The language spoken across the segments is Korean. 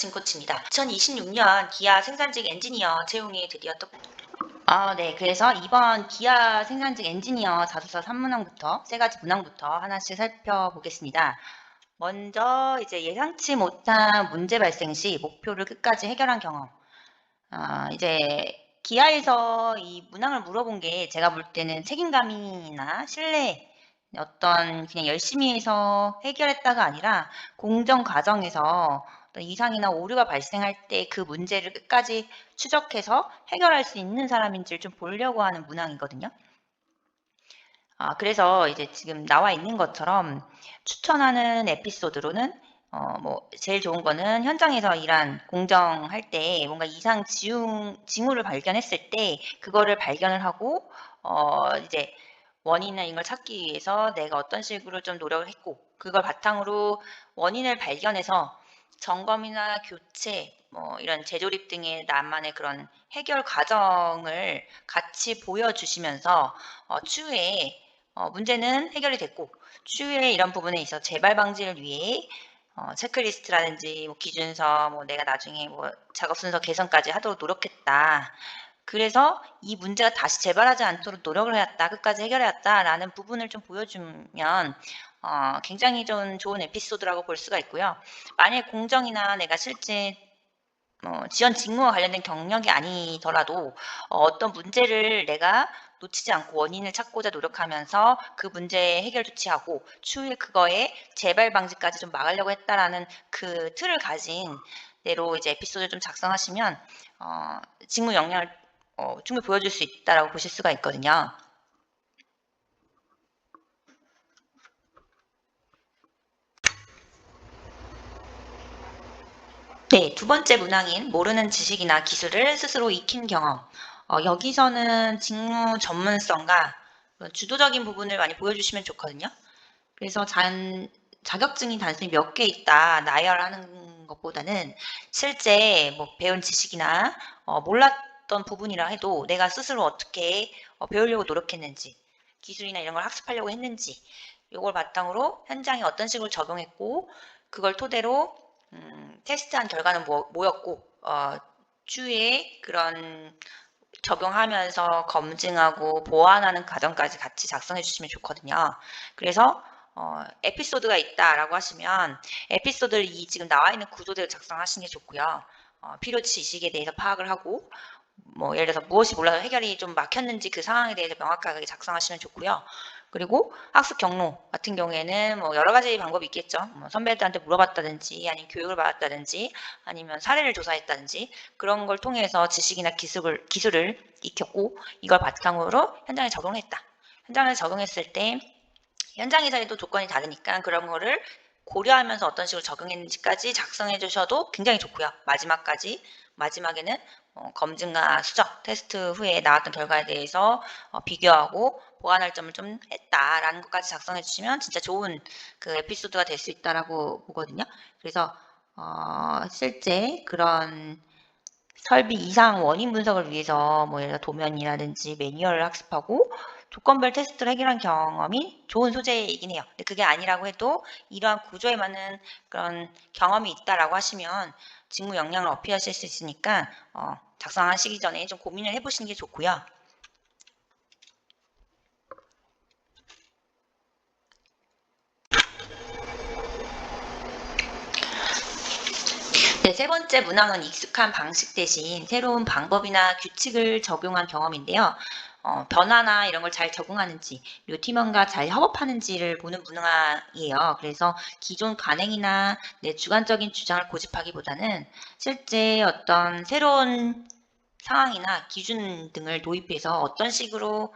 진코치입니다. 2026년 기아 생산직 엔지니어 채용이 드디어 또 네. 그래서 이번 기아 생산직 엔지니어 자소서 3문항부터 세 가지 문항부터 하나씩 살펴보겠습니다. 먼저 이제 예상치 못한 문제 발생 시 목표를 끝까지 해결한 경험. 이제 기아에서 이 문항을 물어본 게 제가 볼 때는 책임감이나 신뢰, 어떤 그냥 열심히 해서 해결했다가 아니라 공정 과정에서 어떤 이상이나 오류가 발생할 때 그 문제를 끝까지 추적해서 해결할 수 있는 사람인지를 좀 보려고 하는 문항이거든요. 그래서 이제 지금 나와 있는 것처럼 추천하는 에피소드로는 제일 좋은 거는 현장에서 일한 공정할 때 뭔가 이상 징후를 발견했을 때 그거를 발견을 하고 이제 원인이나 이걸 찾기 위해서 내가 어떤 식으로 좀 노력을 했고 그걸 바탕으로 원인을 발견해서 점검이나 교체 이런 재조립 등의 나만의 그런 해결 과정을 같이 보여주시면서 추후에 문제는 해결이 됐고 추후에 이런 부분에 있어 재발 방지를 위해 체크리스트라든지 기준서 내가 나중에 작업 순서 개선까지 하도록 노력했다. 그래서 이 문제가 다시 재발하지 않도록 노력을 해왔다. 끝까지 해결해왔다라는 부분을 좀 보여주면 굉장히 좀 좋은 에피소드라고 볼 수가 있고요. 만약 공정이나 내가 실제 지원 직무와 관련된 경력이 아니더라도 어떤 문제를 내가 놓치지 않고 원인을 찾고자 노력하면서 그 문제 해결 조치하고 추후에 그거에 재발 방지까지 좀 막으려고 했다라는 그 틀을 가진 대로 이제 에피소드를 좀 작성하시면 직무 역량을 충분히 보여줄 수 있다라고 보실 수가 있거든요. 네, 두 번째 문항인 모르는 지식이나 기술을 스스로 익힌 경험. 여기서는 직무 전문성과 주도적인 부분을 많이 보여주시면 좋거든요. 그래서 자격증이 단순히 몇 개 있다 나열하는 것보다는 실제 배운 지식이나 몰랐던 부분이라 해도 내가 스스로 어떻게 배우려고 노력했는지 기술이나 이런 걸 학습하려고 했는지 이걸 바탕으로 현장에 어떤 식으로 적용했고 그걸 토대로 테스트한 결과는 뭐였고 추후에 그런 적용하면서 검증하고 보완하는 과정까지 같이 작성해 주시면 좋거든요. 그래서 에피소드가 있다라고 하시면 에피소드를 이 지금 나와 있는 구조대로 작성하시는 게 좋고요. 필요 지식에 대해서 파악을 하고 예를 들어서 무엇이 몰라서 해결이 좀 막혔는지 그 상황에 대해서 명확하게 작성하시면 좋고요. 그리고 학습 경로 같은 경우에는 여러 가지 방법이 있겠죠. 선배들한테 물어봤다든지 아니면 교육을 받았다든지 아니면 사례를 조사했다든지 그런 걸 통해서 지식이나 기술을 익혔고 이걸 바탕으로 현장에 적용했다. 현장에 적용했을 때 현장에서도 조건이 다르니까 그런 거를 고려하면서 어떤 식으로 적용했는지까지 작성해 주셔도 굉장히 좋고요. 마지막에는 검증과 수정, 테스트 후에 나왔던 결과에 대해서 비교하고 보완할 점을 좀 했다라는 것까지 작성해 주시면 진짜 좋은 그 에피소드가 될 수 있다라고 보거든요. 그래서 실제 그런 설비 이상 원인 분석을 위해서 예를 들어 도면이라든지 매뉴얼을 학습하고 조건별 테스트를 해결한 경험이 좋은 소재이긴 해요. 근데 그게 아니라고 해도 이러한 구조에 맞는 그런 경험이 있다라고 하시면 직무 역량을 어필하실 수 있으니까 작성하시기 전에 좀 고민을 해보시는 게 좋고요. 네, 세 번째 문항은 익숙한 방식 대신 새로운 방법이나 규칙을 적용한 경험인데요. 변화나 이런 걸 잘 적응하는지, 그리고 팀원과 잘 협업하는지를 보는 문항이에요. 그래서 기존 관행이나 내 주관적인 주장을 고집하기보다는 실제 어떤 새로운 상황이나 기준 등을 도입해서 어떤 식으로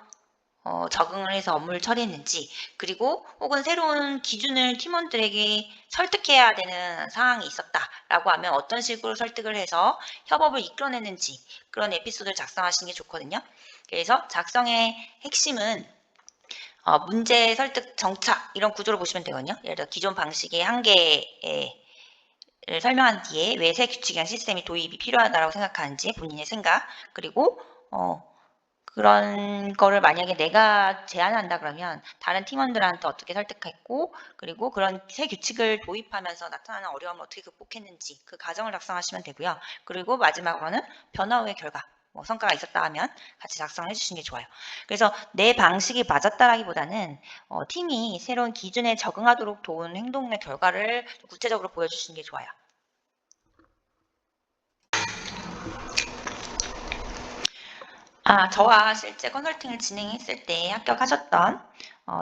적응을 해서 업무를 처리했는지 그리고 혹은 새로운 기준을 팀원들에게 설득해야 되는 상황이 있었다라고 하면 어떤 식으로 설득을 해서 협업을 이끌어냈는지 그런 에피소드를 작성하시는 게 좋거든요. 그래서 작성의 핵심은 문제 설득 정착 이런 구조를 보시면 되거든요. 예를 들어 기존 방식의 한계를 설명한 뒤에 왜 새 규칙이나 시스템이 도입이 필요하다고 생각하는지 본인의 생각 그리고 그런 거를 만약에 내가 제안한다 그러면 다른 팀원들한테 어떻게 설득했고, 그리고 그런 새 규칙을 도입하면서 나타나는 어려움을 어떻게 극복했는지 그 과정을 작성하시면 되고요. 그리고 마지막으로는 변화 후의 결과, 뭐 성과가 있었다 하면 같이 작성을 해주시는 게 좋아요. 그래서 내 방식이 맞았다라기보다는 팀이 새로운 기준에 적응하도록 도운 행동의 결과를 구체적으로 보여주시는 게 좋아요. 저와 실제 컨설팅을 진행했을 때 합격하셨던,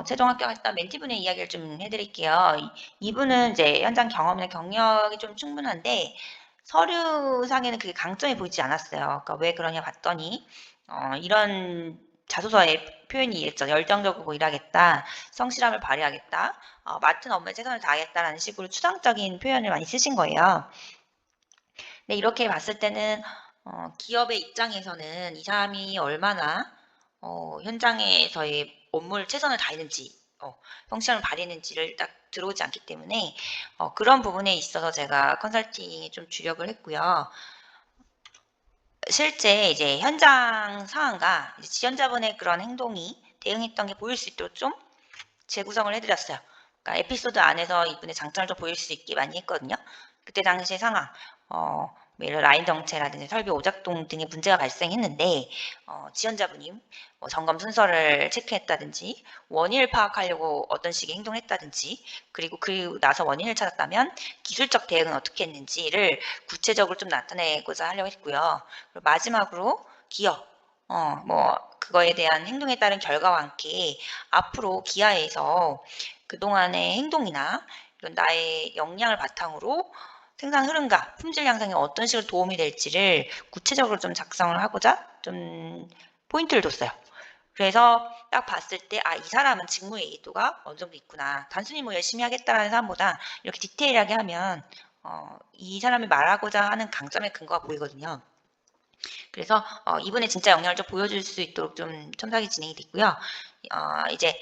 최종 합격하셨던 멘티분의 이야기를 좀 해드릴게요. 이분은 이제 현장 경험이나 경력이 좀 충분한데, 서류상에는 그게 강점이 보이지 않았어요. 그러니까 왜 그러냐 봤더니, 이런 자소서에 표현이 있죠. 열정적으로 일하겠다, 성실함을 발휘하겠다, 맡은 업무에 최선을 다하겠다라는 식으로 추상적인 표현을 많이 쓰신 거예요. 근데 이렇게 봤을 때는 기업의 입장에서는 이 사람이 얼마나 현장에서의 업무를 최선을 다했는지, 성실함을 발휘했는지를 딱 들어오지 않기 때문에 그런 부분에 있어서 제가 컨설팅에 좀 주력을 했고요. 실제 이제 현장 상황과 이제 지원자분의 그런 행동이 대응했던 게 보일 수 있도록 좀 재구성을 해드렸어요. 그러니까 에피소드 안에서 이분의 장점을 좀 보일 수 있게 많이 했거든요. 그때 당시의 상황, 예를 라인 정체라든지 설비 오작동 등의 문제가 발생했는데 지원자분이 뭐 점검 순서를 체크했다든지 원인을 파악하려고 어떤 식의 행동을 했다든지, 그리고 나서 원인을 찾았다면 기술적 대응은 어떻게 했는지를 구체적으로 좀 나타내고자 하려고 했고요. 그리고 마지막으로 기업, 그거에 대한 행동에 따른 결과와 함께 앞으로 기아에서 그동안의 행동이나 이런 나의 역량을 바탕으로 생산 흐름과 품질 향상에 어떤 식으로 도움이 될지를 구체적으로 좀 작성을 하고자 좀 포인트를 뒀어요. 그래서 딱 봤을 때, 이 사람은 직무 이해도가 어느 정도 있구나. 단순히 뭐 열심히 하겠다라는 사람보다 이렇게 디테일하게 하면 이 사람이 말하고자 하는 강점의 근거가 보이거든요. 그래서 이분의 진짜 역량을 좀 보여줄 수 있도록 좀 첨삭이 진행이 됐고요. 이제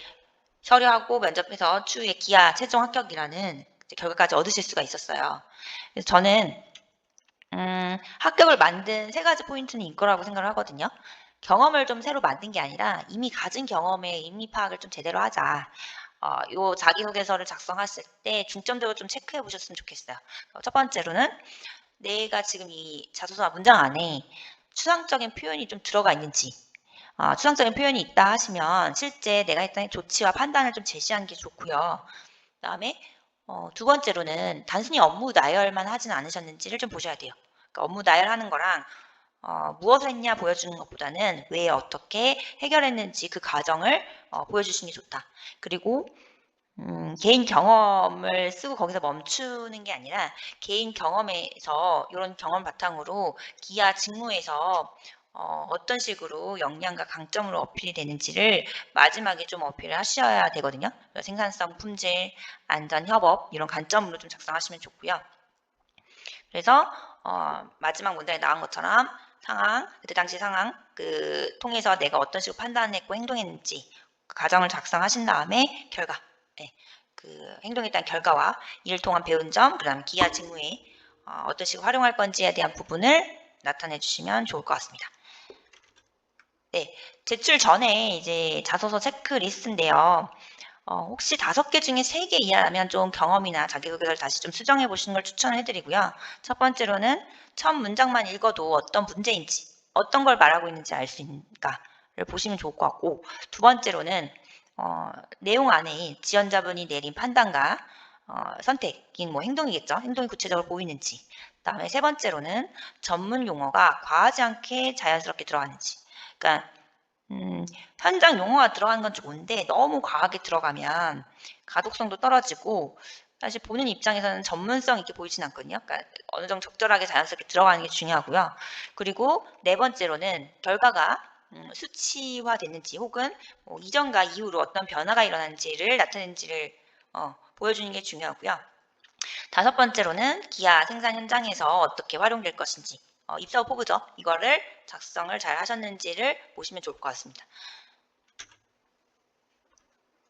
서류하고 면접에서 추후에 기아 최종 합격이라는 결과까지 얻으실 수가 있었어요. 그래서 저는 합격을 만든 세 가지 포인트는 이거라고 생각을 하거든요. 경험을 좀 새로 만든 게 아니라 이미 가진 경험의 의미 파악을 좀 제대로 하자. 요 자기소개서를 작성하실 때 중점적으로 좀 체크해 보셨으면 좋겠어요. 첫 번째로는 내가 지금 이 자소서 문장 안에 추상적인 표현이 좀 들어가 있는지, 추상적인 표현이 있다 하시면 실제 내가 했던 조치와 판단을 좀 제시하는 게 좋고요. 그다음에 두 번째로는 단순히 업무 나열만 하진 않으셨는지를 좀 보셔야 돼요. 그러니까 업무 나열하는 거랑 무엇을 했냐 보여주는 것보다는 왜 어떻게 해결했는지 그 과정을 보여주시는 게 좋다. 그리고 개인 경험을 쓰고 거기서 멈추는 게 아니라 개인 경험에서 이런 경험 바탕으로 기아 직무에서 어떤 식으로 역량과 강점으로 어필이 되는지를 마지막에 좀 어필을 하셔야 되거든요. 생산성, 품질, 안전, 협업 이런 관점으로 좀 작성하시면 좋고요. 그래서 마지막 문장에 나온 것처럼 상황, 그때 당시 상황 통해서 내가 어떤 식으로 판단했고 행동했는지 그 과정을 작성하신 다음에 결과, 네, 그 행동에 따른 결과와 이를 통한 배운 점, 그 다음에 기아 직무에 어떤 식으로 활용할 건지에 대한 부분을 나타내 주시면 좋을 것 같습니다. 네, 제출 전에 이제 자소서 체크리스트인데요. 혹시 5개 중에 3개 이하라면 좀 경험이나 자기소개서를 다시 좀 수정해 보시는 걸 추천해 드리고요. 첫 번째로는 첫 문장만 읽어도 어떤 문제인지, 어떤 걸 말하고 있는지 알 수 있는가를 보시면 좋을 것 같고, 두 번째로는 내용 안에 지원자분이 내린 판단과 선택인 뭐 행동이겠죠. 행동이 구체적으로 보이는지. 그다음에 세 번째로는 전문 용어가 과하지 않게 자연스럽게 들어가는지. 그러니까 현장 용어가 들어가는 건 좋은데 너무 과하게 들어가면 가독성도 떨어지고 사실 보는 입장에서는 전문성 있게 보이진 않거든요. 그러니까 어느 정도 적절하게 자연스럽게 들어가는 게 중요하고요. 그리고 네 번째로는 결과가 수치화 됐는지 혹은 뭐 이전과 이후로 어떤 변화가 일어난지를 나타낸지를 보여주는 게 중요하고요. 다섯 번째로는 기아 생산 현장에서 어떻게 활용될 것인지, 입사후 포부죠. 이거를 작성을 잘 하셨는지를 보시면 좋을 것 같습니다.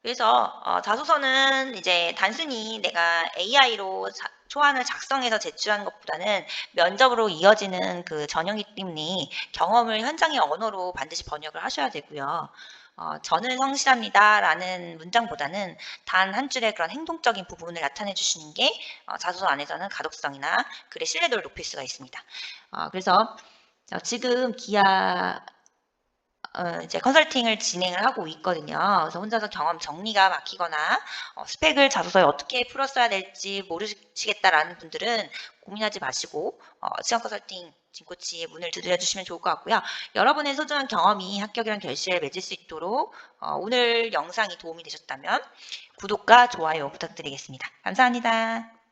그래서 자소서는 이제 단순히 내가 AI로 초안을 작성해서 제출하는 것보다는 면접으로 이어지는 그 전형이기 때문에 경험을 현장의 언어로 반드시 번역을 하셔야 되고요. 저는 성실합니다라는 문장보다는 단 한 줄의 그런 행동적인 부분을 나타내 주시는 게 자소서 안에서는 가독성이나 글의 신뢰도를 높일 수가 있습니다. 그래서 지금 기아 이제 컨설팅을 진행을 하고 있거든요. 그래서 혼자서 경험 정리가 막히거나 스펙을 자소서에 어떻게 풀었어야 될지 모르시겠다라는 분들은 고민하지 마시고 시험 컨설팅 진코치의 문을 두드려 주시면 좋을 것 같고요. 여러분의 소중한 경험이 합격이란 결실에 맺을 수 있도록 오늘 영상이 도움이 되셨다면 구독과 좋아요 부탁드리겠습니다. 감사합니다.